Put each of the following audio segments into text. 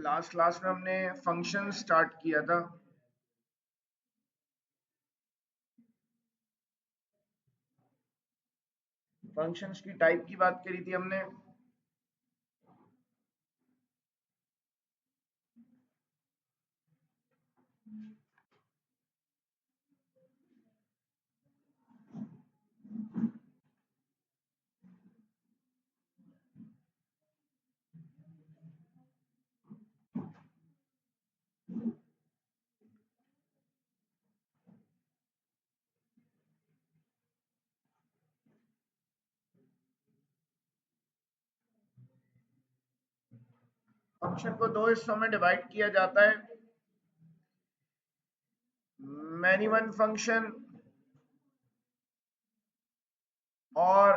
Last class में हमने function start किया था। फंक्शंस की टाइप की बात करी थी हमने। फंक्शन को दो हिस्सों में डिवाइड किया जाता है, मैनी वन फंक्शन और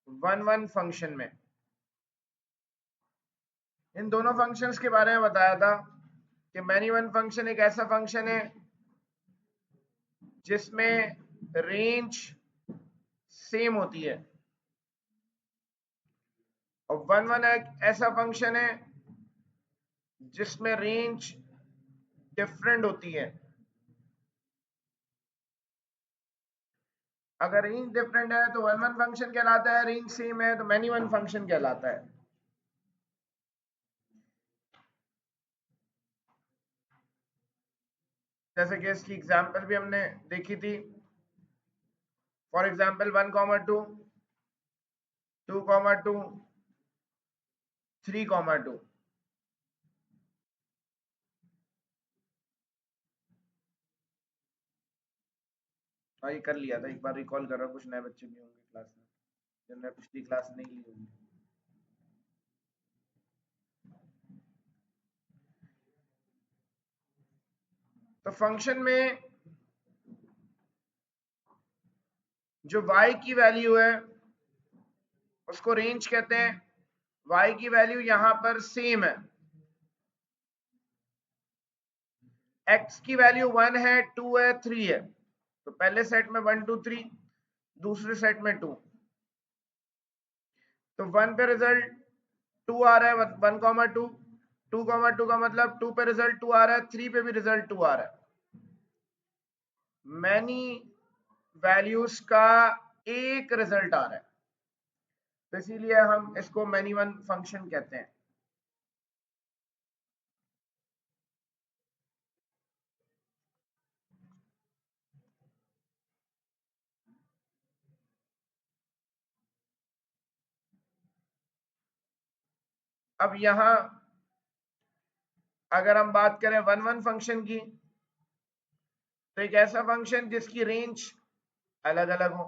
वन वन फंक्शन में। इन दोनों फंक्शंस के बारे में बताया था कि मैनी वन फंक्शन एक ऐसा फंक्शन है जिसमें रेंज सेम होती है, और वन वन एक ऐसा फंक्शन है जिसमें रेंज डिफरेंट होती है। अगर रेंज डिफरेंट है तो वन वन फंक्शन कहलाता है, रेंज सेम है तो मैनी वन फंक्शन कहलाता है। जैसे कि इसकी एग्जांपल भी हमने देखी थी। For example 1,2, 2,2, 3,2। हाँ, ये कर लिया था, एक बार रिकॉल कर रहा हूँ, कुछ नए बच्चे भी होंगे क्लास में जिन्होंने पिछली क्लास नहीं ली होगी। तो फंक्शन में जो y की वैल्यू है उसको रेंज कहते हैं। y की वैल्यू यहां पर सेम है। x की वैल्यू 1 है, 2 है, 3 है, तो पहले सेट में 1 2 3, दूसरे सेट में 2। तो 1 पे रिजल्ट 2 आ रहा है, 1,2, 2,2 का मतलब 2 पे रिजल्ट 2 आ रहा है, 3 पे भी रिजल्ट 2 आ रहा है। मैनी वैल्यूज का एक रिजल्ट आ रहा है, तो इसीलिए हम इसको मैनी वन फंक्शन कहते हैं। अब यहां अगर हम बात करें वन वन फंक्शन की, तो एक ऐसा फंक्शन जिसकी रेंज अलग अलग हो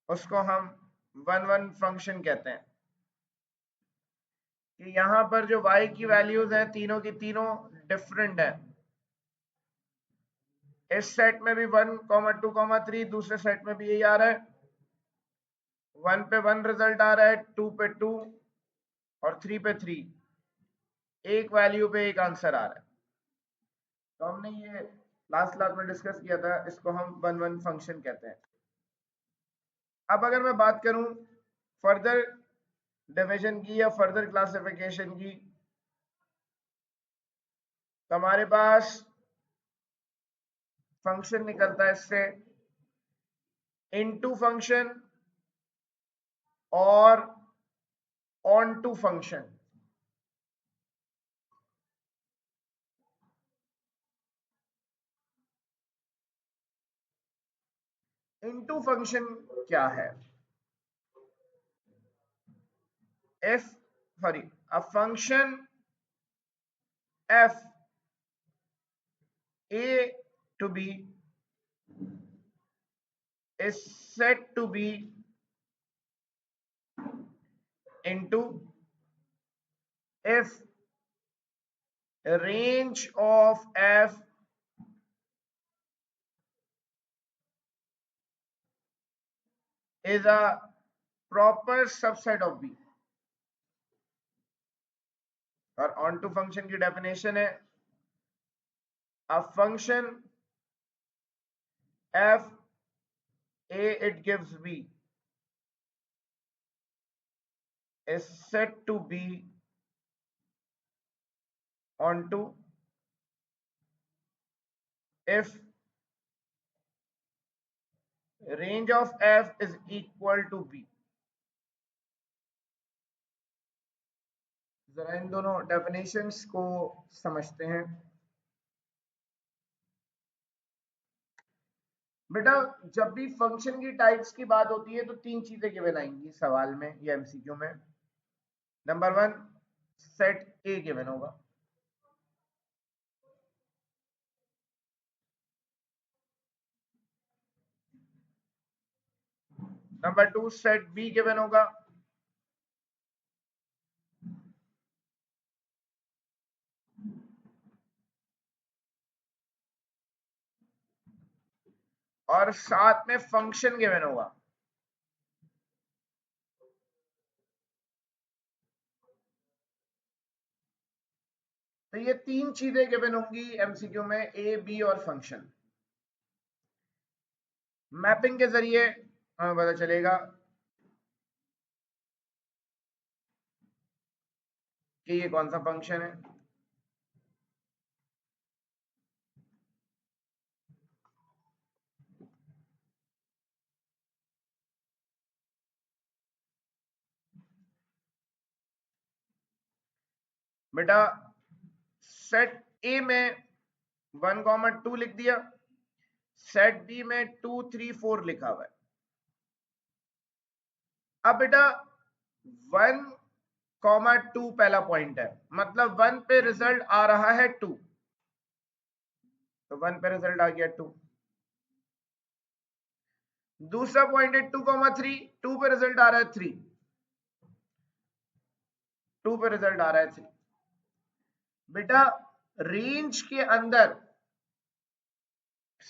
उसको हम वन वन फंक्शन कहते हैं। कि यहां पर जो y की वैल्यूज हैं तीनों की तीनों डिफरेंट है। इस सेट में भी 1, 2, 3, दूसरे सेट में भी यही आ रहा है। 1 पे 1 रिजल्ट आ रहा है, 2 पे 2 और 3 पे 3। एक वैल्यू पे एक आंसर आ रहा है। तो हमने ये लास्ट क्लास में डिस्कस किया था, इसको हम वन वन फंक्शन कहते हैं। अब अगर मैं बात करूं फर्दर डिवीजन की या फर्दर क्लासिफिकेशन की, तो हमारे पास फंक्शन निकलता है इससे इनटू फंक्शन और onto function. Into function क्या है? if sorry a function f a to b is said to be into if range of f is a proper subset of b। और onto function की definition है a function f a it gives b is said to be onto if range of f is equal to b। जरा इन दोनों definitions को समझते हैं। बेटा जब भी फंक्शन की टाइप्स की बात होती है तो तीन चीजें गिवन आएंगी सवाल में या एमसीक्यू में। Number one, set A given होगा। Number two, set B given होगा। और साथ में फंक्शन गिवन होगा। तो ये तीन चीजें गिवन होंगी एमसीक्यू में, ए बी और फंक्शन। मैपिंग के जरिए हमें पता चलेगा कि ये कौन सा फंक्शन है। बेटा सेट ए में 1,2 लिख दिया, सेट बी में 2 3 4 लिखा हुआ है। अब बेटा 1,2 पहला पॉइंट है, मतलब 1 पे रिजल्ट आ रहा है 2, तो 1 पे रिजल्ट आ गया 2। दूसरा पॉइंट है 2,3, 2 पे रिजल्ट आ रहा है 3, 2 पे रिजल्ट आ रहा है 3। बेटा रेंज के अंदर,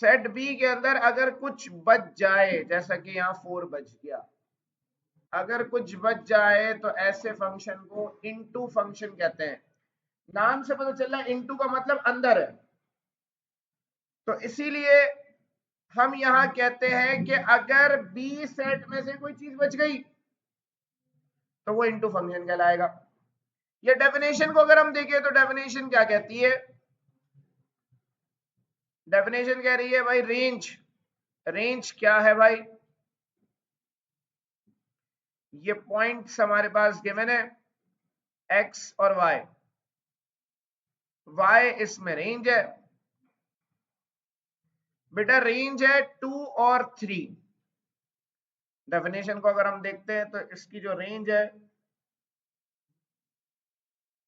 सेट बी के अंदर अगर कुछ बच जाए, जैसा कि यहां 4 बच गया, अगर कुछ बच जाए तो ऐसे फंक्शन को इनटू फंक्शन कहते हैं। नाम से पता चल रहा है इनटू का मतलब अंदर है, तो इसीलिए हम यहां कहते हैं कि अगर बी सेट में से कोई चीज बच गई तो वो इनटू फंक्शन कहलाएगा। ये डेफिनेशन को अगर हम देखें तो डेफिनेशन क्या कहती है? डेफिनेशन कह रही है भाई रेंज, रेंज क्या है भाई? ये पॉइंट्स हमारे पास गिवन है, एक्स और वाई। वाई इसमें रेंज है। बेटा रेंज है 2 और 3। डेफिनेशन को अगर हम देखते हैं तो इसकी जो रेंज है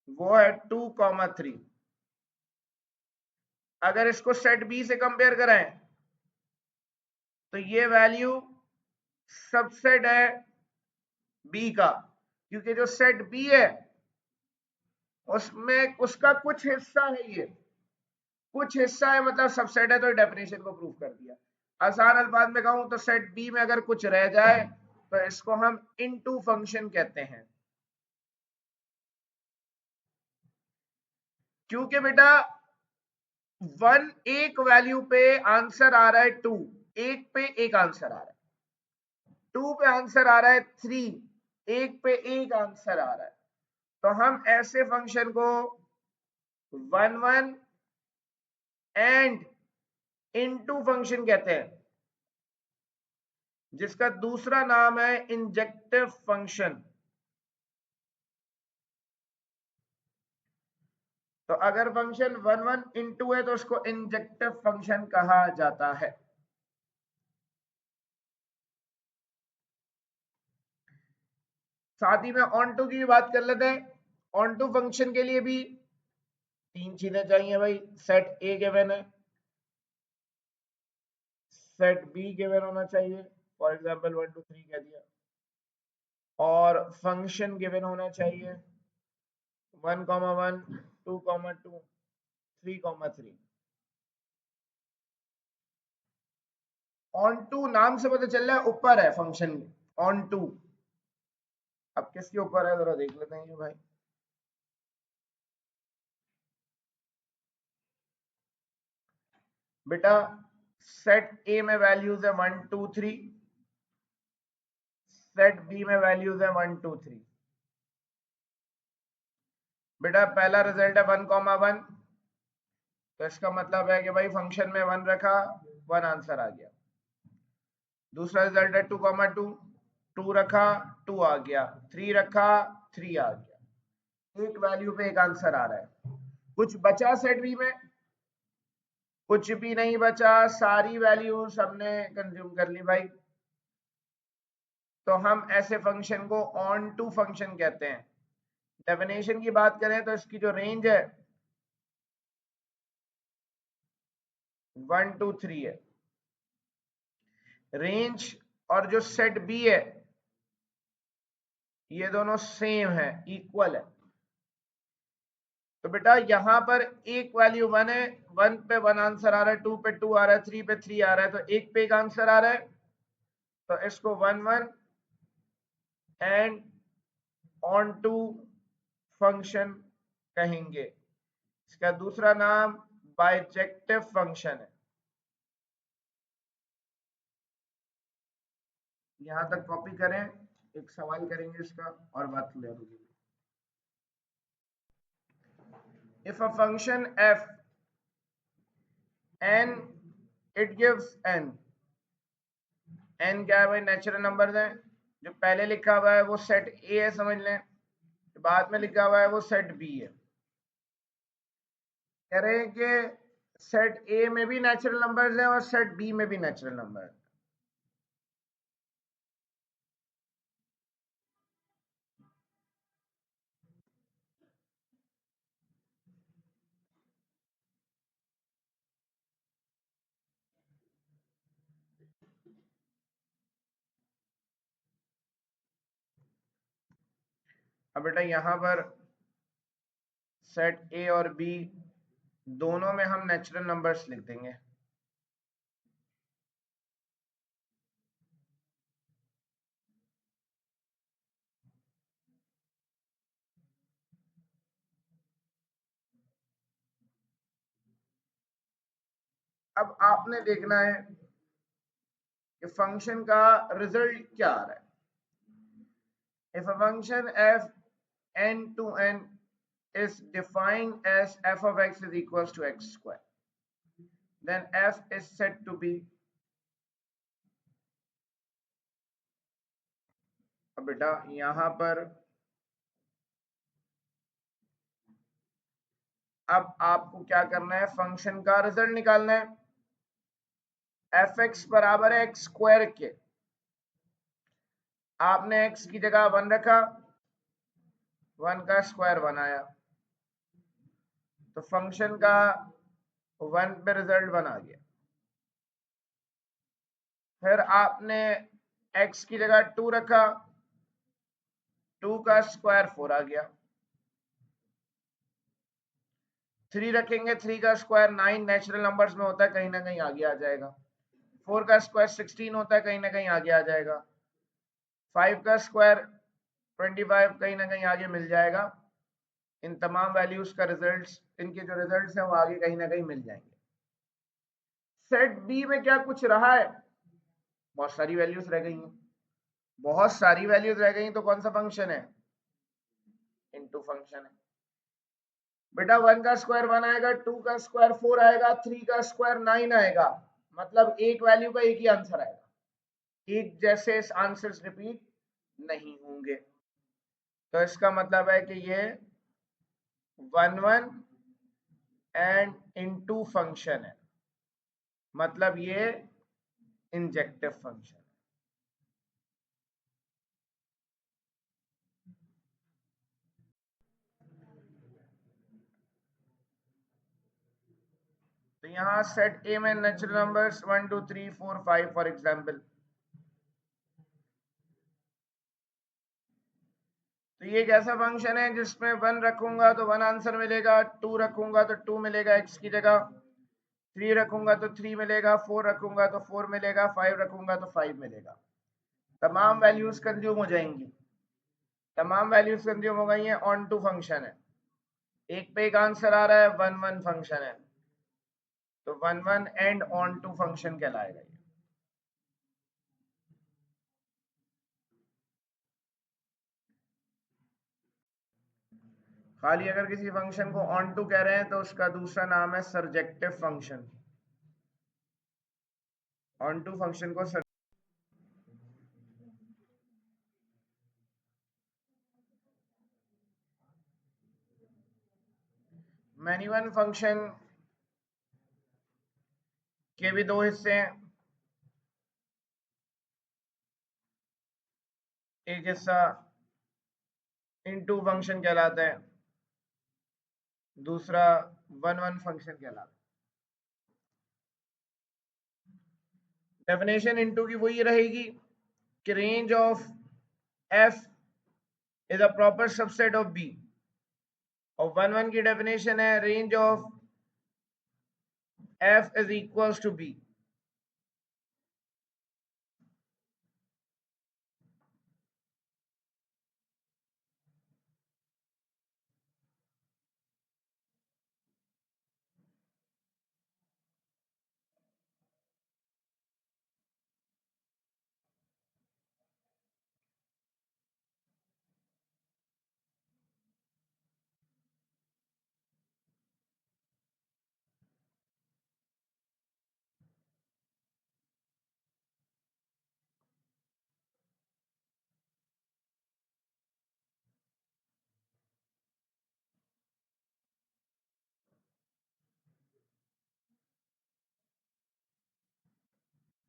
वो है 2,3। अगर इसको सेट बी से कंपेयर करें तो ये वैल्यू सबसेट है बी का, क्योंकि जो सेट बी है उसमें उसका कुछ हिस्सा है, ये कुछ हिस्सा है मतलब सबसेट है, तो डेफिनेशन को प्रूव कर दिया। आसान अल्फाज में कहूं तो सेट बी में अगर कुछ रह जाए तो इसको हम इनटू फंक्शन कहते हैं। क्योंकि बेटा 1 एक वैल्यू पे आंसर आ रहा है 2, एक पे एक आंसर आ रहा है, 2 पे आंसर आ रहा है 3, एक पे एक आंसर आ रहा है, तो हम ऐसे फंक्शन को 1 1 एंड इनटू फंक्शन कहते हैं, जिसका दूसरा नाम है इंजेक्टिव फंक्शन। तो अगर फंक्शन 1 1 इनटू है तो उसको इंजेक्टिव फंक्शन कहा जाता है। साथ ही में ऑन टू की भी बात कर लेते हैं। ऑन टू फंक्शन के लिए भी तीन चीजें चाहिए भाई, सेट ए गिवन है, सेट बी गिवन होना चाहिए, फॉर एग्जांपल 1 2 3 कह दिया, और फंक्शन गिवन होना चाहिए 1,1 2,2 3,3। ऑन टू नाम से पता चल रहा है ऊपर है फंक्शन ऑन टू। अब किसके ऊपर है जरा देख लेते हैं ये भाई। बेटा सेट ए में वैल्यूज है 1 2 3, सेट बी में वैल्यूज है 1 2 3। बेटा पहला रिजल्ट है 1,1, तो इसका मतलब है कि भाई फंक्शन में 1 रखा, 1 आंसर आ गया। दूसरा रिजल्ट है 2,2, 2 रखा, 2 आ गया। 3 रखा, 3 आ गया। एक वैल्यू पे एक आंसर आ रहा है। कुछ बचा सेट बी में? कुछ भी नहीं बचा, सारी वैल्यूज हमने कंज्यूम कर ली भाई। तो हम ऐसे फंक्शन को ऑन टू फंक्शन कहते हैं। डेफिनेशन की बात करें तो इसकी जो रेंज है 1 2 3 है। रेंज और जो सेट बी है ये दोनों सेम है, इक्वल है। तो बेटा यहां पर एक वैल्यू 1 है, 1 पे 1 आंसर आ रहा है, 2 पे 2 आ रहा है, 3 पे 3 आ रहा है, तो एक पे एक आंसर आ रहा है। तो इसको 1 1 एंड ऑन टू फंक्शन कहेंगे। इसका दूसरा नाम बाइजेक्टिव फंक्शन है। यहां तक कॉपी करें, एक सवाल करेंगे इसका और बात क्लियर होगी। If a function f n it gives n, n क्या है भाई? नेचुरल नंबर है। जो पहले लिखा हुआ है वो सेट ए है, समझ लें। बाद में लिखा हुआ है वो सेट बी है। कह रहे हैं कि सेट ए में भी नेचुरल नंबर्स हैं और सेट बी में भी नेचुरल नंबर है। अब बेटा यहां पर सेट ए और बी दोनों में हम नेचुरल नंबर्स लिख देंगे। अब आपने देखना है कि फंक्शन का रिजल्ट क्या आ रहा है। If a function f n to n is defined as f of x is equals to x square, then f is said to be। अब बेटा यहां पर अब आपको क्या करना है? फंक्शन का रिजल्ट निकालना है। एफ एक्स बराबर है एक्स स्क्वायर के। आपने x की जगह 1 रखा, 1 का स्क्वायर 1 आया, तो फंक्शन का 1 पे रिजल्ट 1 आ गया। फिर आपने x की जगह 2 रखा, 2 का स्क्वायर 4 आ गया। 3 रखेंगे, 3 का स्क्वायर 9 नेचुरल नंबर्स में होता है, कहीं ना कहीं आगे आ जाएगा। 4 का स्क्वायर 16 होता है, कहीं ना कहीं आगे आ जाएगा। 5 का स्क्वायर 25 कहीं ना कहीं आगे मिल जाएगा। इन तमाम वैल्यूज का रिजल्ट्स, इनके जो रिजल्ट्स हैं वो आगे कहीं ना कहीं मिल जाएंगे। सेट बी में क्या कुछ रहा है? बहुत सारी वैल्यूज रह गई हैं। बहुत सारी वैल्यूज रह गई तो कौन सा फंक्शन है? इनटू फंक्शन है। बेटा 1 का स्क्वायर 1 आएगा, 2 का स्क्वायर 4 आएगा, 3 का स्क्वायर 9 आएगा। मतलब एक वैल्यू का एक ही आंसर आएगा, एक जैसे आंसर्स रिपीट नहीं होंगे। तो इसका मतलब है कि ये 1 1 एंड इनटू फंक्शन है, मतलब ये इंजेक्टिव फंक्शन। तो यहाँ सेट ए में नेचुरल नंबर्स 1 2 3 4 5 फॉर एग्जाम्पल। तो ये एक ऐसा फंक्शन है जिसमें 1 रखूंगा तो 1 आंसर मिलेगा, 2 रखूंगा तो 2 मिलेगा x की जगह, 3 रखूंगा तो 3 मिलेगा, 4 रखूंगा तो 4 मिलेगा, 5 रखूंगा तो 5 मिलेगा। तमाम वैल्यूज कंज्यूम हो जाएंगी। तमाम वैल्यूज कंज्यूम हो गई हैं, ऑन टू फंक्शन है। एक पे एक आंसर आ रहा है, 1 1 फंक्शन है, तो 1 1 एंड ऑन टू फंक्शन कहलाएगा ये। खाली अगर किसी फंक्शन को ऑन टू कह रहे हैं तो उसका दूसरा नाम है surjective function. Onto function को मैनी वन फंक्शन के भी दो हिस्से हैं। एक हिस्सा इनटू फंक्शन कहलाता है, दूसरा वन वन फंक्शन कहलाता है। डेफिनेशन इनटू की वही रहेगी कि range of f is a proper subset of B, और वन वन की डेफिनेशन है range of f is equals to B.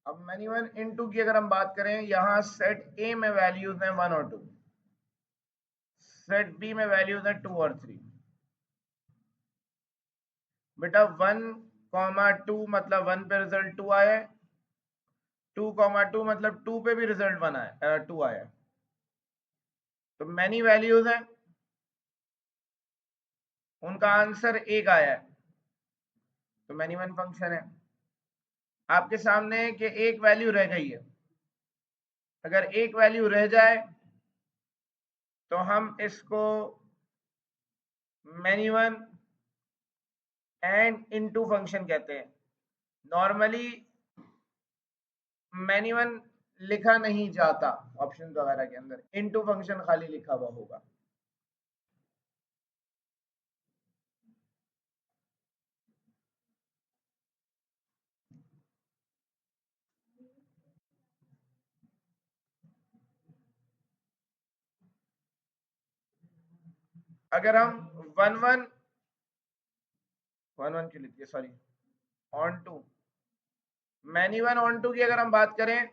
अब मैनी वन इनटू की अगर हम बात करें, यहां सेट ए में वैल्यूज हैं 1 और 2, सेट बी में वैल्यूज हैं 2 और 3। बेटा 1,2 मतलब 1 पे रिजल्ट 2 आया है, 2,2 मतलब 2 पे भी रिजल्ट 1 आया, 2 आया है। तो मैनी वैल्यूज हैं, उनका आंसर एक आया है, तो मैनी वन फंक्शन है। आपके सामने है कि एक वैल्यू रह गई है, अगर एक वैल्यू रह जाए तो हम इसको many one and into function कहते हैं। नॉर्मली मैनी वन लिखा नहीं जाता ऑप्शन वगैरह के अंदर, इनटू फंक्शन खाली लिखा हुआ होगा। अगर हम वन वन वन वन की लिखिए, sorry, onto, many one onto की अगर हम बात करें,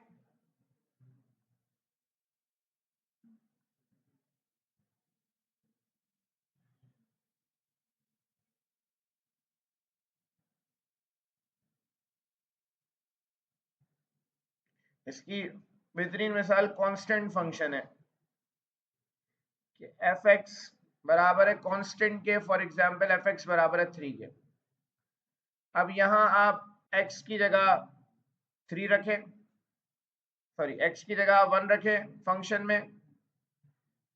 इसकी बेहतरीन मिसाल कांस्टेंट फंक्शन है कि एफ एक्स बराबर है कांस्टेंट के, फॉर एग्जांपल एफ एक्स बराबर है 3 के। अब यहां आप x की जगह 3 रखें, सॉरी x की जगह 1 रखें फंक्शन में,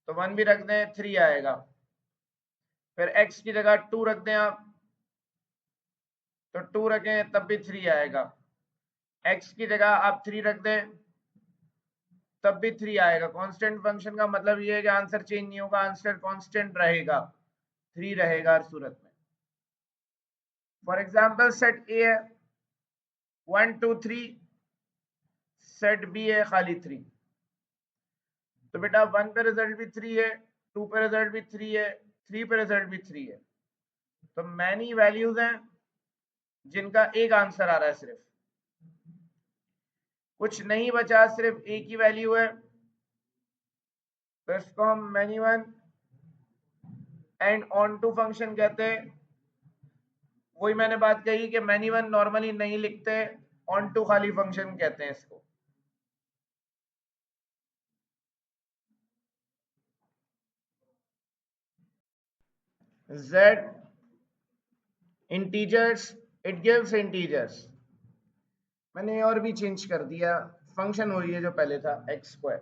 तो 1 भी रख दें 3 आएगा। फिर x की जगह 2 रख दें आप, तो 2 रखें तब भी 3 आएगा। x की जगह आप 3 रख दें तब भी 3 आएगा। कांस्टेंट फंक्शन का मतलब ये है कि आंसर चेंज नहीं होगा, आंसर कांस्टेंट रहेगा, 3 रहेगा हर सूरत में। फॉर एग्जांपल सेट ए है 1 2 3, सेट बी है खाली 3, तो बेटा 1 पे रिजल्ट भी 3 है, 2 पे रिजल्ट भी 3 है, 3 पे रिजल्ट भी 3 है। तो मैनी वैल्यूज हैं जिनका एक आंसर आ रहा है सिर्फ, कुछ नहीं बचा, सिर्फ एक ही वैल्यू है, तो इसको हम many one and onto function कहते हैं। वही मैंने बात कही कि मैनी वन नॉर्मली नहीं लिखते, ऑन टू खाली फंक्शन कहते हैं इसको। z integers, it gives integers. मैंने और भी चेंज कर दिया, फंक्शन वही है जो पहले था एक्स स्क्वायर।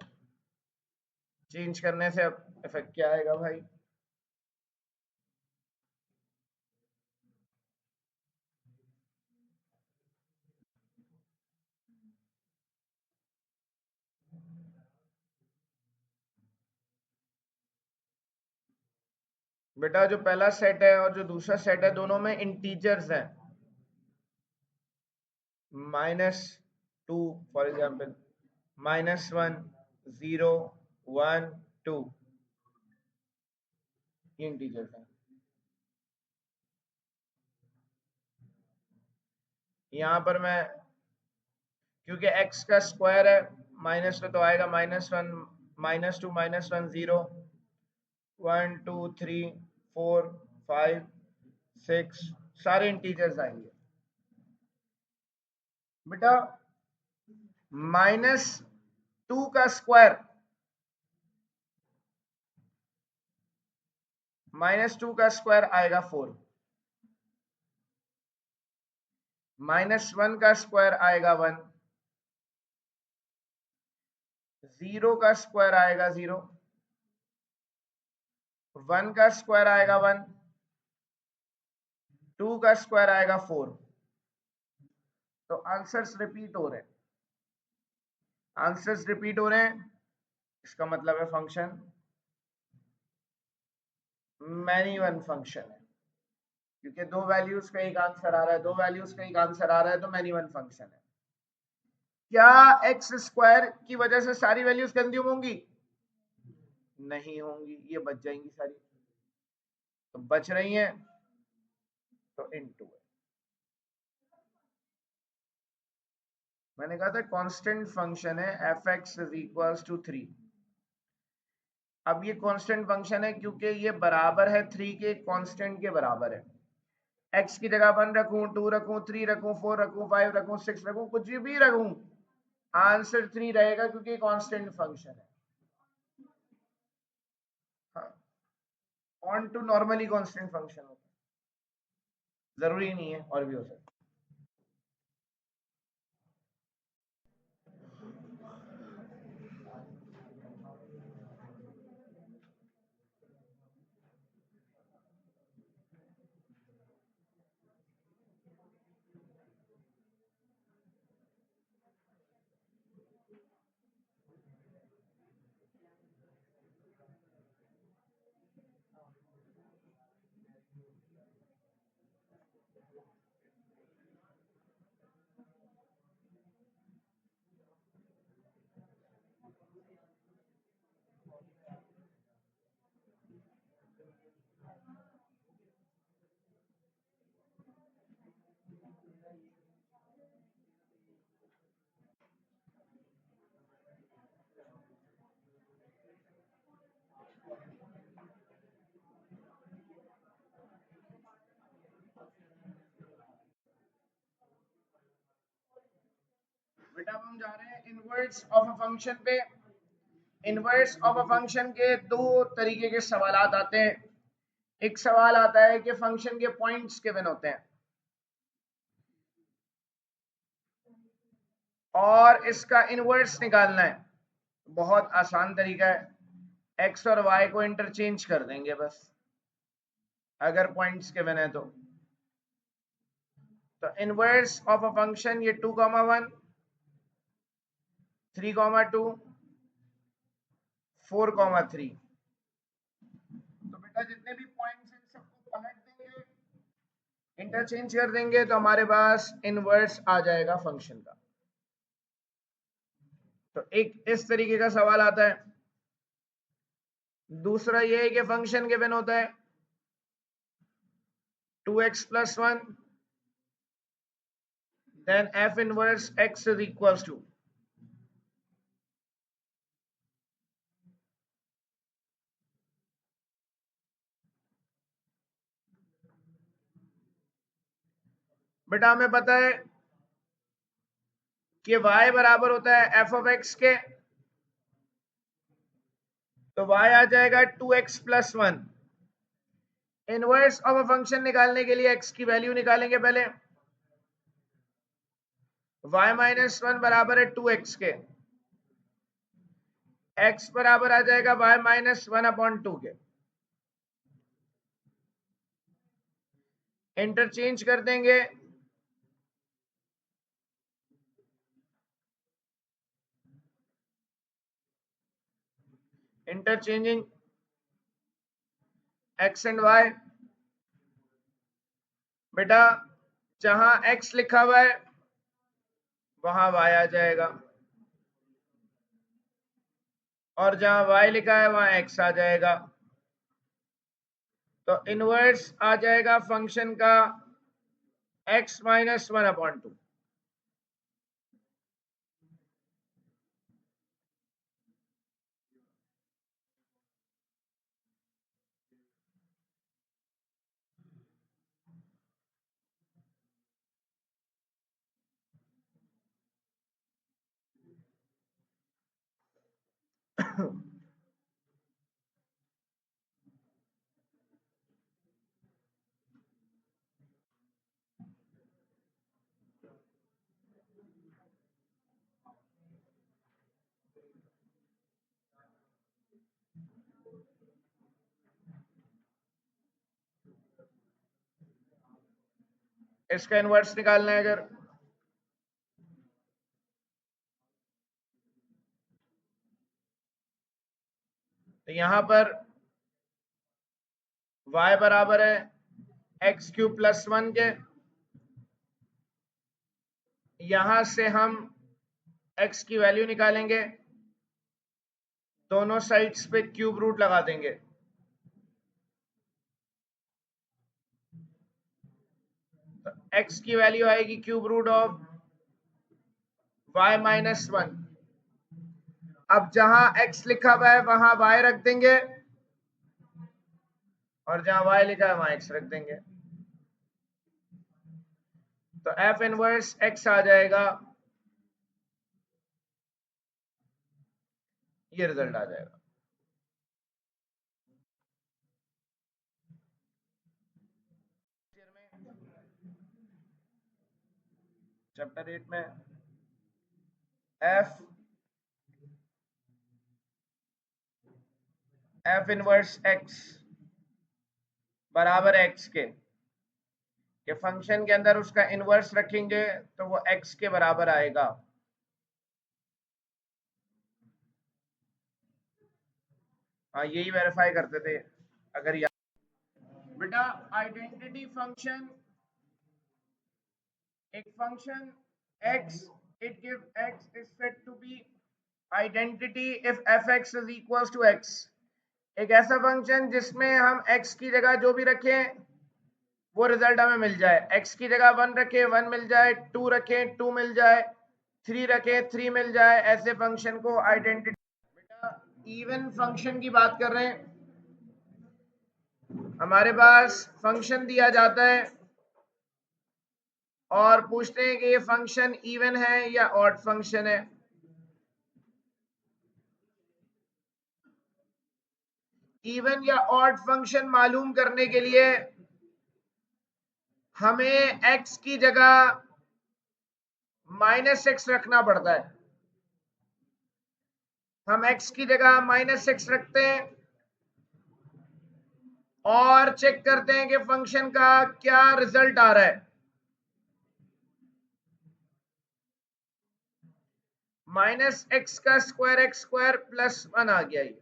चेंज करने से अब इफेक्ट क्या आएगा भाई, बेटा जो पहला सेट है और जो दूसरा सेट है दोनों में इंटीजर्स हैं, -2 फॉर एग्जाम्पल, -1 0 1 2, ये इंटीजर्स हैं। यहां पर मैं क्योंकि x का स्क्वायर है माइनस तो आएगा -1 -2 -1 0 1 2 3 4 5 6, सारे इंटीजर्स आएंगे बेटा। -2 का स्क्वायर, -2 का स्क्वायर आएगा 4, -1 का स्क्वायर आएगा 1, 0 का स्क्वायर आएगा 0, 1 का स्क्वायर आएगा 1, 2 का स्क्वायर आएगा 4। तो आंसर्स रिपीट हो रहे हैं, आंसर्स रिपीट हो रहे हैं, इसका मतलब है फंक्शन मैनी वन फंक्शन है, क्योंकि दो वैल्यूज का एक आंसर आ रहा है, दो वैल्यूज का एक आंसर आ रहा है, तो मैनी वन फंक्शन है। क्या एक्स स्क्वायर की वजह से सारी वैल्यूज कंज्यूम होंगी? नहीं होंगी, ये बच जाएंगी सारी, तो बच रही हैं तो इनटू है। मैंने कहा था कांस्टेंट फंक्शन है f x is equals to 3। अब ये कांस्टेंट फंक्शन है क्योंकि ये बराबर है 3 के कांस्टेंट के बराबर है। x की जगह 1 रखूं, 2 रखूं, 3 रखूं, 4 रखूं, 5 रखूं, 6 रखूं, कुछ भी रखूं, आंसर 3 रहेगा क्योंकि कांस्टेंट फंक्शन है। हाँ, onto normally constant function होता है, जरूरी नहीं है और भी हो सकता है। बेटा अब हम जा रहे हैं इनवर्स ऑफ अ फंक्शन पे। इनवर्स ऑफ अ फंक्शन के दो तरीके के सवाल आते हैं। एक सवाल आता है कि फंक्शन के पॉइंट्स गिवन होते हैं और इसका इनवर्स निकालना है। बहुत आसान तरीका है, एक्स और वाई को इंटरचेंज कर देंगे बस, अगर पॉइंट्स गिवन है तो इनवर्स ऑफ अ फंक्शन ये 2,1 3,2 4,3। तो बेटा जितने भी पॉइंट्स हैं सबको पलट देंगे, इंटरचेंज कर देंगे, तो हमारे पास इनवर्स आ जाएगा फंक्शन का। तो एक इस तरीके का सवाल आता है। दूसरा ये है कि फंक्शन गिवन होता है 2x + 1, then f inverse x is equals to, बेटा हमें पता है कि y बराबर होता है f of x के, तो y आ जाएगा 2x + 1। Inverse of a function निकालने के लिए x की वैल्यू निकालेंगे पहले। y - 1 बराबर है 2x के, x बराबर आ जाएगा y - 1/2 के। इंटरचेंज कर देंगे, इंटरचेंजिंग एक्स एंड वाई, बेटा जहां एक्स लिखा हुआ है वहां वाई आ जाएगा, और जहां वाई लिखा है वहां एक्स आ जाएगा। तो इनवर्स आ जाएगा फंक्शन का x माइनस 1/2। इसका इनवर्स निकालना है अगर, तो यहां पर y बराबर है x³ + 1 के। यहां से हम x की वैल्यू निकालेंगे, दोनों साइड्स पे क्यूब रूट लगा देंगे। तो x की वैल्यू आएगी cube root of y minus 1। अब जहां x लिखा हुआ है वहां y रख देंगे, और जहां y लिखा है वहां x रख देंगे। तो f इनवर्स x आ जाएगा, ये रिजल्ट आ जाएगा। चैप्टर 8 में f इनवर्स x बराबर x के फंक्शन के अंदर उसका इनवर्स रखेंगे तो वो x के बराबर आएगा। हाँ, यही वेरीफाई करते थे अगर बेटा आइडेंटिटी फंक्शन, एक function x, it give x is said to be identity if fx is equals to x। एक ऐसा फंक्शन जिसमें हम x की जगह जो भी रखें वो रिजल्ट हमें मिल जाए। x की जगह 1 रखे 1 मिल जाए, 2 रखे 2 मिल जाए, 3 रखे 3 मिल जाए, ऐसे फंक्शन को आइडेंटिटी। बेटा इवन फंक्शन की बात कर रहे हैं, हमारे पास फंक्शन दिया जाता है और पूछते हैं कि ये फंक्शन इवन है या ऑड फंक्शन है। इवन या ऑड फंक्शन मालूम करने के लिए हमें x की जगह -x रखना पड़ता है। हम x की जगह -x रखते हैं और चेक करते हैं कि फंक्शन का क्या रिजल्ट आ रहा है। -x का स्क्वायर x² + 1 आ गया ये।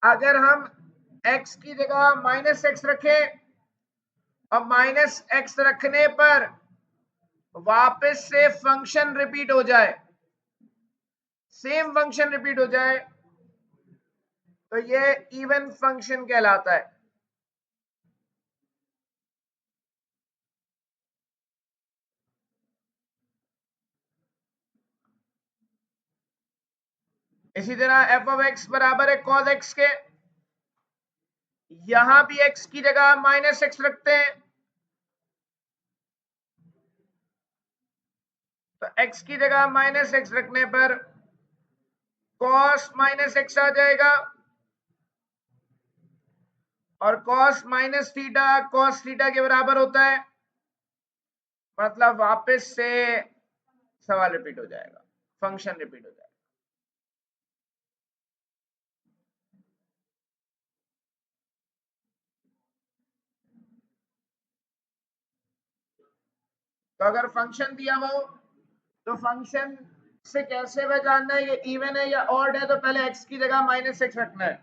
अगर हम x की जगह -x रखें और -x रखने पर वापस से फंक्शन रिपीट हो जाए, सेम फंक्शन रिपीट हो जाए, तो ये इवन फंक्शन कहलाता है। इसी तरह f(x) बराबर है cos x के। यहां भी x की जगह -x रखते हैं, तो x की जगह -x रखने पर cos -x आ जाएगा, और cos - cos थीटा के बराबर होता है, मतलब वापस से सवाल रिपीट हो जाएगा, फंक्शन रिपीट हो जाएगा। तो अगर फंक्शन दिया हो तो फंक्शन से कैसे पहचानना है ये इवन है या ऑड है, तो पहले x की जगह -x रखना है।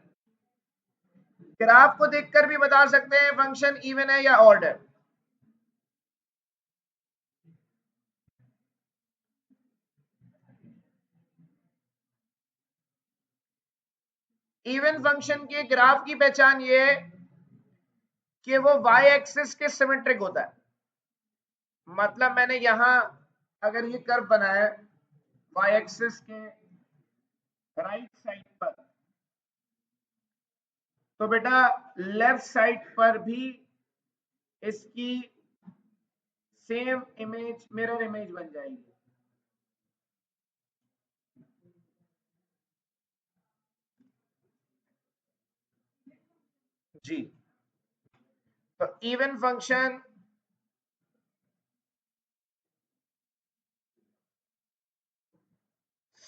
ग्राफ को देखकर भी बता सकते हैं फंक्शन इवन है या ऑड है। इवन फंक्शन के ग्राफ की पहचान ये है कि वो वाई एक्सिस के सिमेट्रिक होता है। मतलब मैंने यहां अगर ये कर्व बनाया है वाई एक्सिस के राइट साइड पर, तो बेटा लेफ्ट साइड पर भी इसकी सेम इमेज, मिरर इमेज बन जाएगी। जी, तो even function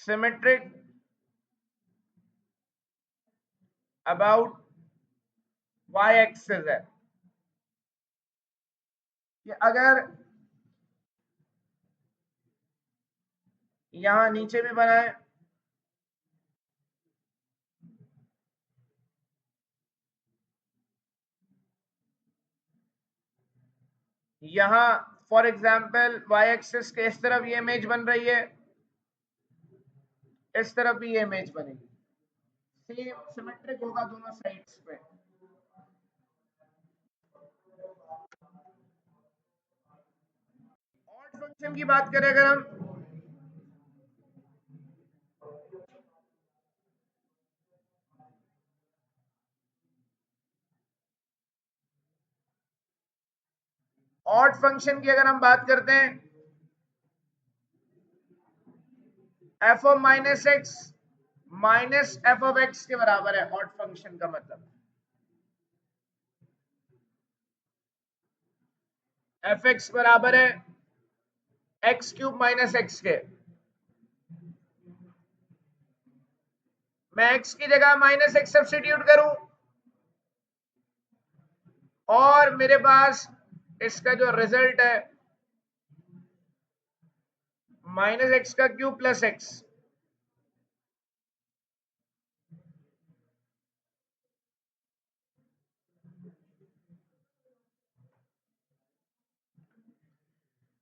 symmetric about y axis है कि अगर यहां नीचे भी बनाए, यहां फॉर एग्जांपल वाई एक्सिस के इस तरफ ये इमेज बन रही है, इस तरफ भी ये इमेज बनेगी, सेम सिमेट्रिक होगा दोनों साइड्स पे। ऑड फंक्शन की बात करें अगर हम, ऑड फंक्शन की अगर हम बात करते हैं, F of minus x minus F of x के बराबर है ऑड फंक्शन का मतलब। एफ एक्स बराबर है एक्स क्यूब माइनस एक्स के। मैं एक्स की जगह माइनस एक्स सब्स्टिट्यूट करूं और मेरे पास इसका जो रिजल्ट है माइनस एक्स का क्यूब प्लस एक्स।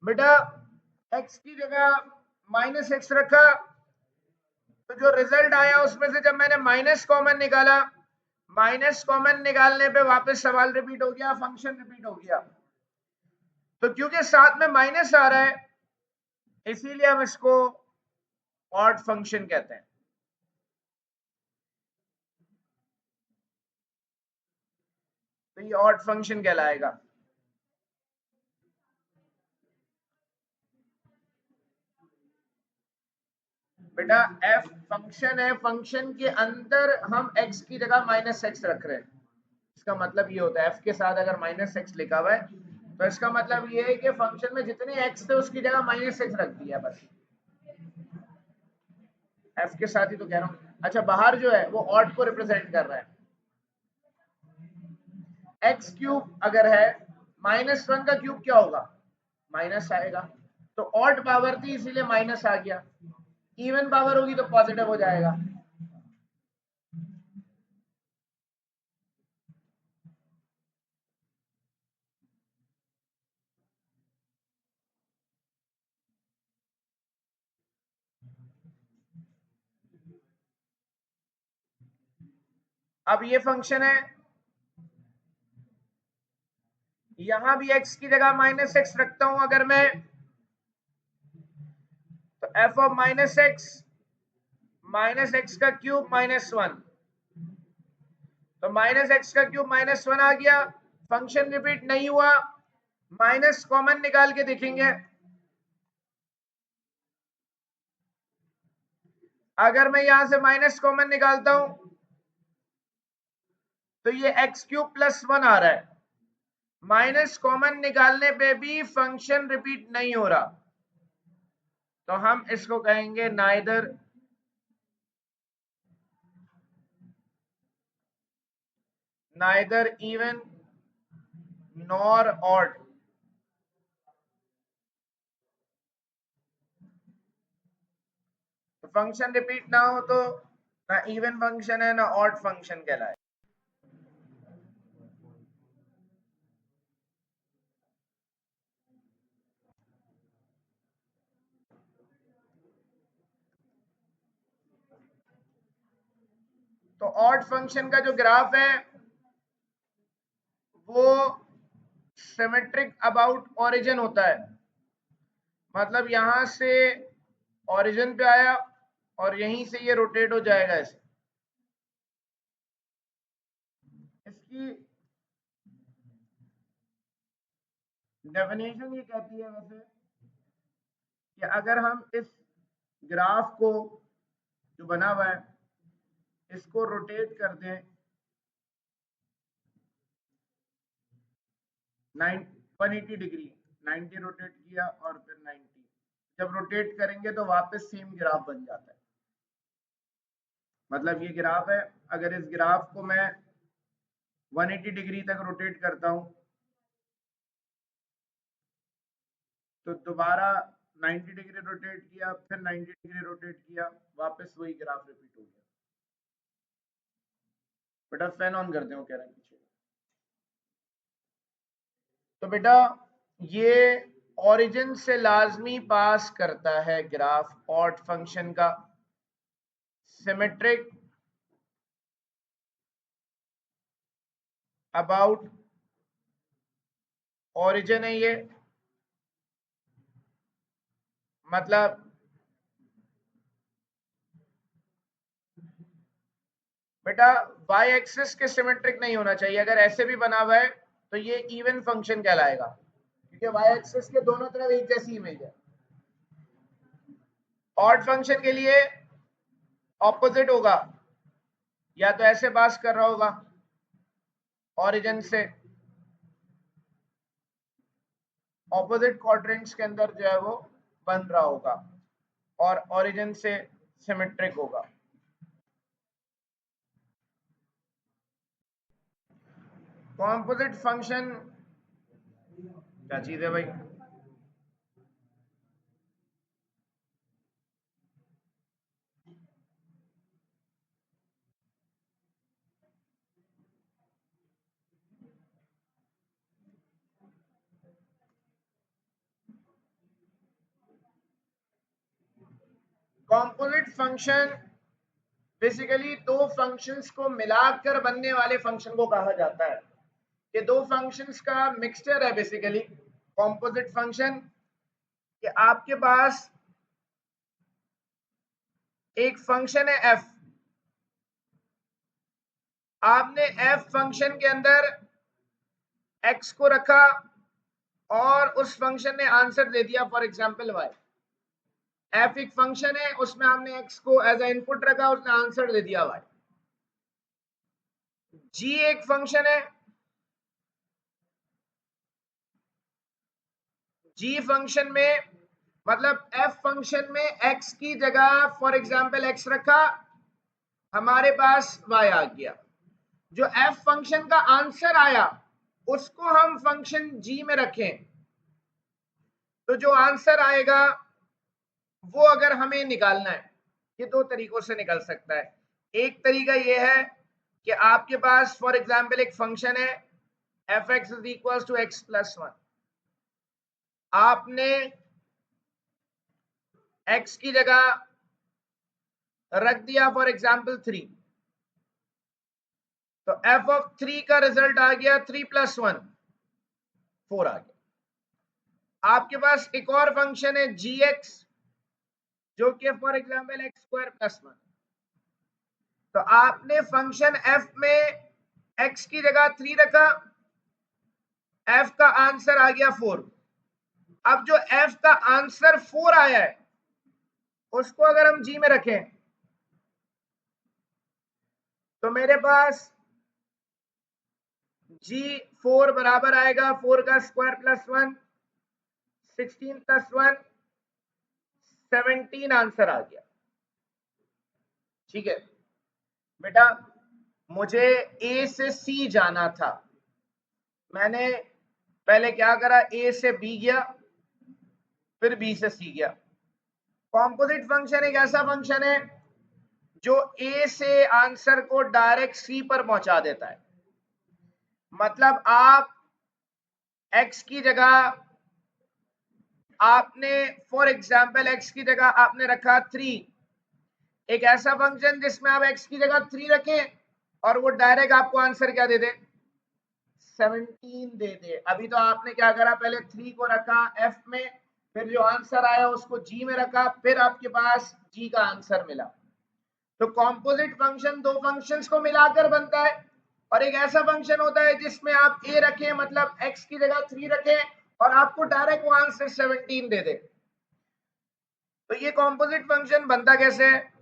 बेटा एक्स की जगह माइनस एक्स रखा, तो जो रिजल्ट आया उसमें से जब मैंने माइनस कॉमन निकाला, माइनस कॉमन निकालने पे वापस सवाल रिपीट हो गया, फंक्शन रिपीट हो गया। तो क्योंकि साथ में माइनस आ रहा है इसीलिए हम इसको ऑड फंक्शन कहते हैं। तो ये ऑड फंक्शन कहलाएगा। बेटा एफ फंक्शन है, फंक्शन के अंदर हम एक्स की जगह माइनस एक्स रख रहे हैं। इसका मतलब ये होता है एफ के साथ अगर माइनस एक्स लिखा हुआ है तो इसका मतलब ये है कि फंक्शन में जितने एक्स थे उसकी जगह माइनस एक्स रख दिया बस। एफ के साथ ही तो कह रहा हूं। अच्छा, बाहर जो है वो ऑड को रिप्रेजेंट कर रहा है। एक्स क्यूब अगर है, माइनस वन का क्यूब क्या होगा, माइनस आएगा। तो ऑड पावर थी इसीलिए माइनस आ गया, इवन पावर होगी तो पॉजिटिव हो जाएगा। अब ये फंक्शन है, यहां भी एक्स की जगह माइनस एक्स रखता हूं अगर मैं, तो एफ ऑफ माइनस एक्स का क्यूब माइनस वन, तो माइनस एक्स का क्यूब माइनस वन आ गया। फंक्शन रिपीट नहीं हुआ, माइनस कॉमन निकाल के देखेंगे। अगर मैं यहां से माइनस कॉमन निकालता हूं तो ये एक्स क्यूब प्लस वन आ रहा है, माइनस कॉमन निकालने पे भी फंक्शन रिपीट नहीं हो रहा, तो हम इसको कहेंगे नाइदर इवन नॉर ऑड। तो फंक्शन रिपीट ना हो तो ना इवन फंक्शन है ना ऑड फंक्शन कहलाए। तो ऑड फंक्शन का जो ग्राफ है वो सिमेट्रिक अबाउट ओरिजिन होता है, मतलब यहां से ओरिजिन पे आया और यहीं से ये रोटेट हो जाएगा ऐसे। इसकी डेफिनेशन ये कहती है वैसे कि अगर हम इस ग्राफ को जो बना हुआ है इसको रोटेट कर दें 180 डिग्री, 90 रोटेट किया और फिर 90, जब रोटेट करेंगे तो वापस सेम ग्राफ बन जाता है। मतलब ये ग्राफ है, अगर इस ग्राफ को मैं 180 डिग्री तक रोटेट करता हूं तो दोबारा 90 डिग्री रोटेट किया, फिर 90 डिग्री रोटेट किया, वापस वही ग्राफ रिपीट हो गया। बेटा फैन ऑन कर दे, वो कह रहे हैं पीछे। तो बेटा ये ओरिजिन से लाजमी पास करता है ग्राफ ऑड फंक्शन का, सिमेट्रिक अबाउट ओरिजिन है ये, मतलब बेटा वाई एक्सिस के सिमेट्रिक नहीं होना चाहिए। अगर ऐसे भी बना हुआ है तो ये इवन फंक्शन कहलाएगा, क्योंकि वाई एक्सिस के दोनों तरफ एक जैसी इमेज है। ऑड फंक्शन के लिए ऑपोजिट होगा, या तो ऐसे पास कर रहा होगा ओरिजिन से, ऑपोजिट क्वाड्रेंट्स के अंदर जो है वो बन रहा होगा और ओरिजिन से सिमेट्रिक होगा। कॉम्पोजिट फंक्शन क्या चीज है भाई? कॉम्पोजिट फंक्शन बेसिकली दो फंक्शंस को मिलाकर बनने वाले फंक्शन को कहा जाता है। ये दो फंक्शंस का मिक्सचर है बेसिकली कॉम्पोजिट फंक्शन। कि आपके पास एक फंक्शन है एफ, आपने एफ फंक्शन के अंदर एक्स को रखा और उस फंक्शन ने आंसर दे दिया, फॉर एग्जांपल वाई। एफ एक फंक्शन है, उसमें हमने एक्स को एज ए इनपुट रखा, उसने आंसर दे दिया वाई। जी एक फंक्शन है, जी फंक्शन में मतलब एफ फंक्शन में एक्स की जगह फॉर एग्जांपल एक्स रखा, हमारे पास वाई आ गया। जो एफ फंक्शन का आंसर आया उसको हम फंक्शन जी में रखें तो जो आंसर आएगा वो अगर हमें निकालना है, ये दो तरीकों से निकल सकता है। एक तरीका ये है कि आपके पास फॉर एग्जांपल एक फंक्शन है f x is equal to x plus 1, आपने एक्स की जगह रख दिया फॉर एग्जांपल 3, तो एफ ऑफ 3 का रिजल्ट आ गया 3 प्लस 1 4 आ गया। आपके पास एक और फंक्शन है जी एक्स जो कि for example x square plus 1, तो आपने फंक्शन एफ में एक्स की जगह 3 रखा, एफ का आंसर आ गया 4। अब जो एफ का आंसर 4 आया है उसको अगर हम जी में रखें तो मेरे पास जी 4 बराबर आएगा 4 का स्क्वायर प्लस 1, 16 प्लस 1 17 आंसर आ गया। ठीक है बेटा, मुझे ए से सी जाना था, मैंने पहले क्या करा, ए से बी गया फिर बी से सी गया। कॉम्पोजिट फंक्शन एक ऐसा फंक्शन है जो ए से आंसर को डायरेक्ट सी पर पहुंचा देता है। मतलब आप एक्स की जगह आपने फॉर एग्जांपल एक्स की जगह आपने रखा 3, एक ऐसा फंक्शन जिसमें आप x की जगह 3 रखें और वो डायरेक्ट आपको आंसर क्या दे दे, 17 दे दे। अभी तो आपने क्या करा, पहले 3 को रखा f में, फिर जो आंसर आया उसको g में रखा, फिर आपके पास g का आंसर मिला। तो कॉम्पोजिट फंक्शन दो फंक्शंस को मिलाकर बनता है, और एक ऐसा फंक्शन होता है जिसमें आप a रखें, मतलब x की जगह 3 रखें और आपको डायरेक्ट वो आंसर 17 दे दे। तो ये कॉम्पोजिट फंक्शन बनता कैसे है,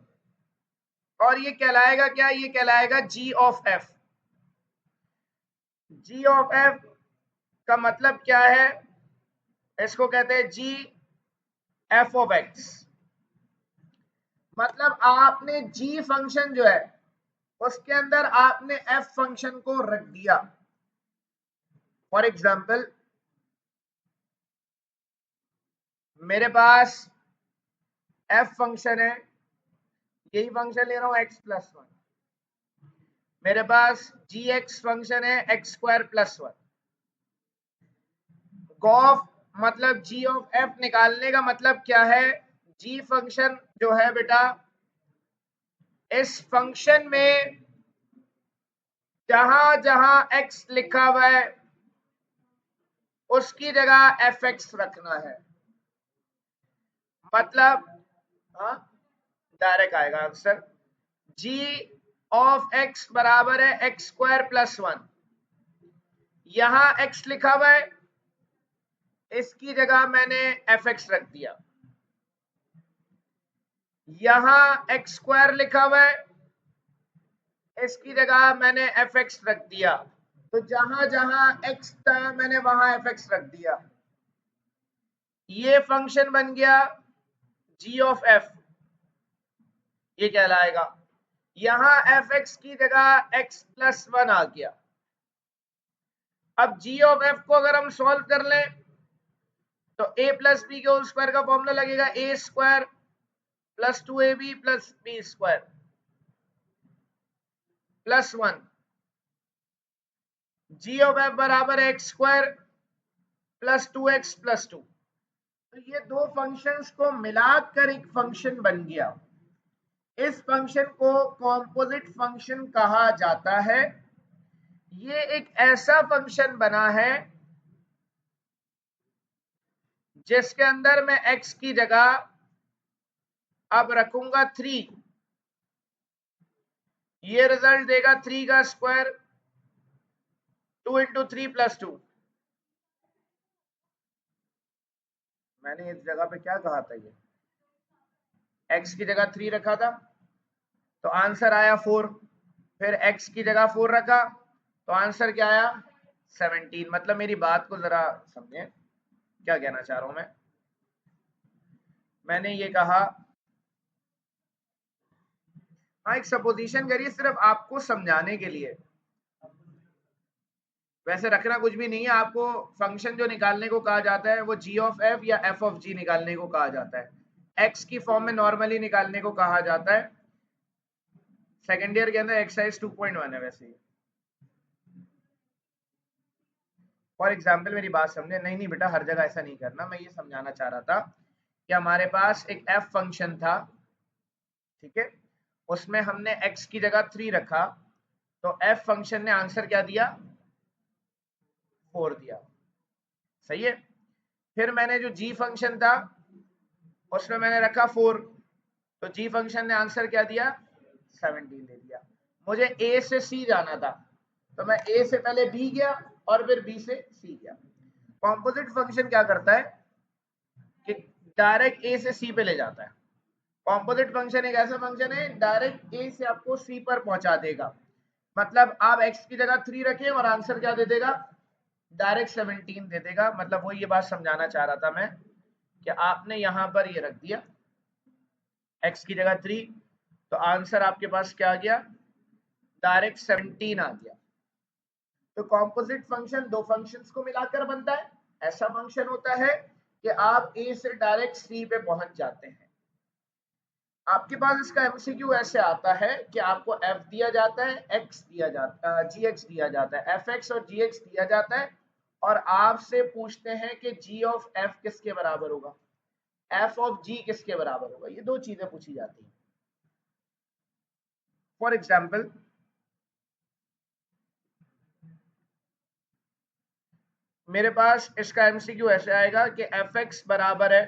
और ये कहलाएगा क्या, ये कहलाएगा g of f। g of f का मतलब क्या है, इसको कहते हैं g f ऑफ x। मतलब आपने g फंक्शन जो है उसके अंदर आपने f फंक्शन को रख दिया। फॉर एग्जाम्पल मेरे पास f फंक्शन है, यही फंक्शन ले रहा हूं x प्लस 1। मेरे पास gx फंक्शन है x स्क्वायर प्लस 1। गॉफ मतलब g ऑफ f निकालने का मतलब क्या है, g फंक्शन जो है बेटा, इस फंक्शन में जहां जहां x लिखा हुआ है उसकी जगह fx रखना है। मतलब हाँ, डायरेक्ट आएगा आंसर। g ऑफ x बराबर है x स्क्वायर प्लस 1। यहां x लिखा हुआ है, इसकी जगह मैंने fx रख दिया। यहां x स्क्वायर लिखा हुआ है, इसकी जगह मैंने fx रख दिया। तो जहां जहां x था मैंने वहां fx रख दिया। ये फंक्शन बन गया g ऑफ f, ये कहलाएगा। यहां fx की जगह x प्लस 1 आ गया। अब g ऑफ f को अगर हम सॉल्व कर लें तो a प्लस बी के होल स्क्वायर का फॉर्मूला लगेगा a square plus 2ab plus b square plus 1। g of f बराबर है x square plus 2x plus 2। तो ये दो फंक्शंस को मिलाकर एक फंक्शन बन गया। इस फंक्शन को कॉम्पोजिट फंक्शन कहा जाता है। ये एक ऐसा फंक्शन बना है जिसके अंदर मैं x की जगह अब रखूंगा 3। ये रिजल्ट देगा 3 का स्क्वायर 2 इंटू 3 प्लस 2। मैंने इस जगह पे क्या कहा था, ये x की जगह 3 रखा था तो आंसर आया 4। फिर x की जगह 4 रखा तो आंसर क्या आया 17। मतलब मेरी बात को जरा समझें, क्या कहना चाह रहा हूं मैं। मैंने ये कहा, हाँ एक सपोजिशन करिए सिर्फ आपको समझाने के लिए, वैसे रखना कुछ भी नहीं है। आपको फंक्शन जो निकालने को कहा जाता है वो g ऑफ f या f ऑफ g निकालने को कहा जाता है। x की फॉर्म में नॉर्मली निकालने को कहा जाता है। सेकेंड ईयर के अंदर एक्सरसाइज 2.1 है वैसे ही। फॉर एग्जाम्पल मेरी बात समझे, नहीं नहीं बेटा हर जगह ऐसा नहीं करना। मैं ये समझाना चाह रहा था कि हमारे पास एक f फंक्शन था, ठीक है, उसमें हमने x की जगह 3 रखा तो f फंक्शन ने आंसर क्या दिया, 4 दिया। सही है। फिर मैंने जो g फंक्शन था उसमें मैंने रखा 4 तो g फंक्शन ने आंसर क्या दिया, 17 दे दिया। मुझे a से c जाना था तो मैं a से पहले b गया और फिर b से c गया। कॉम्पोजिट फंक्शन क्या करता है कि डायरेक्ट a से c पे ले जाता है। कॉम्पोजिट फंक्शन एक ऐसा फंक्शन है डायरेक्ट a से आपको c पर पहुंचा देगा। मतलब आप x की जगह 3 रखें और आंसर क्या दे देगा, डायरेक्ट 17 दे देगा। मतलब वो ये बात समझाना चाह रहा था मैं कि आपने यहां पर ये रख दिया x की जगह 3 तो आंसर आपके पास क्या आ गया, डायरेक्ट 17 आ गया। तो कॉम्पोजिट फंक्शन दो फंक्शंस को मिलाकर बनता है। ऐसा फंक्शन होता है कि आप a से डायरेक्ट c पे पहुंच जाते हैं। आपके पास इसका एमसीक्यू ऐसे आता है कि आपको f दिया जाता है, x दिया जाता है, gx दिया जाता है, fx और gx दिया जाता है और आपसे पूछते हैं कि g ऑफ f किसके बराबर होगा, f ऑफ g किसके बराबर होगा। ये दो चीजें पूछी जाती हैं। फॉर एग्जाम्पल मेरे पास इसका एमसीक्यू ऐसे आएगा कि एफ एक्स बराबर है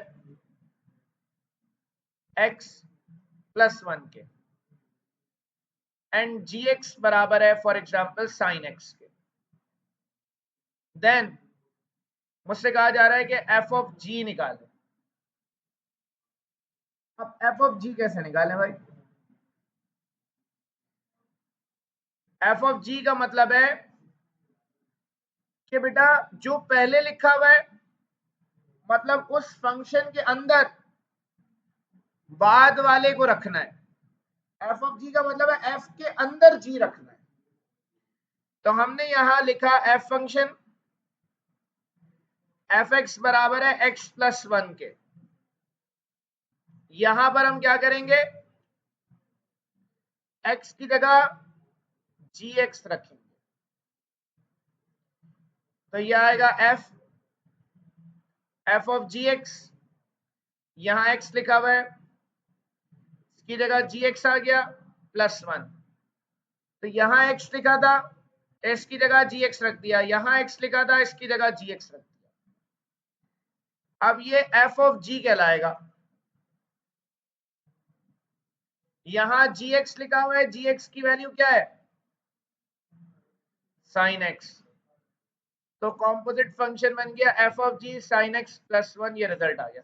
एक्स प्लस 1 के एंड जी एक्स बराबर है फॉर एग्जाम्पल साइन एक्स के। देन मुझसे कहा जा रहा है कि एफ ऑफ जी निकालें। अब एफ ऑफ जी कैसे निकालें भाई? एफ ऑफ जी का मतलब है कि बेटा जो पहले लिखा हुआ है मतलब उस फंक्शन के अंदर बाद वाले को रखना है। एफ ऑफ जी का मतलब है एफ के अंदर जी रखना है। तो हमने यहां लिखा एफ फंक्शन एफ एक्स बराबर है एक्स प्लस 1 के। यहां पर हम क्या करेंगे, एक्स की जगह जी एक्स रखेंगे। तो यह आएगा एफ ऑफ जी एक्स, यहां एक्स लिखा हुआ है, इसकी जगह जी एक्स आ गया प्लस 1। तो यहां एक्स लिखा था, इसकी जगह जी एक्स रख दिया, यहां एक्स लिखा था, इसकी जगह जी एक्स रख दिया। अब ये एफ ऑफ जी कहलाएगा। यहां जी एक्स लिखा हुआ है, जी एक्स की वैल्यू क्या है? Sine x. तो कॉम्पोजिट फंक्शन बन गया f of g sine x plus 1। ये रिजल्ट आ गया।